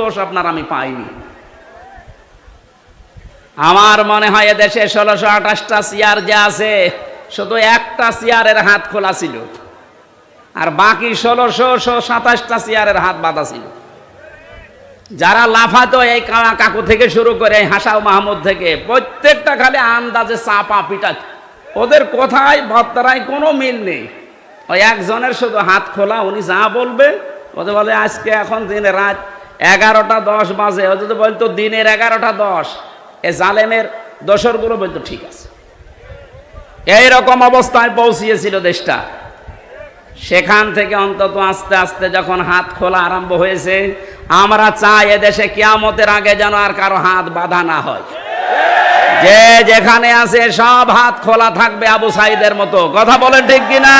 দোষ আপনার আমি পাইনি। আমার মনে হয় এদেশে 1628টা চেয়ার যে আছে, শুধু একটা চেয়ারের হাত খোলা ছিল, আর বাকি 1627টা চেয়ারের হাত বাঁধা ছিল। যারা লাফাতো এই কাকু থেকে শুরু করে হাসাও মাহমুদ থেকে, প্রত্যেকটা খালি আন্দাজে চাপা পিটা, ওদের কথায় বার্তারায় কোনো মিল নেই। ওই একজনের শুধু হাত খোলা, উনি যা বলবে ওদের বলে আজকে এখন দিনে রাত 11টা 10 বাজে, ও যদি বলতো দিনের 11টা 10, এ জালেমের দোসরগুলো বলতো ঠিক আছে। এইরকম অবস্থায় পৌঁছিয়েছিল দেশটা। সেখান থেকে অন্তত আস্তে আস্তে যখন হাত খোলা আরম্ভ হয়েছে, আমরা চাই এদেশে কিয়ামতের আগে যেন আর কারো হাত বাঁধা না হয়। যে যেখানে আছে সব হাত খোলা থাকবে আবু সাইদের মতো। কথা বলেন ঠিক কিনা?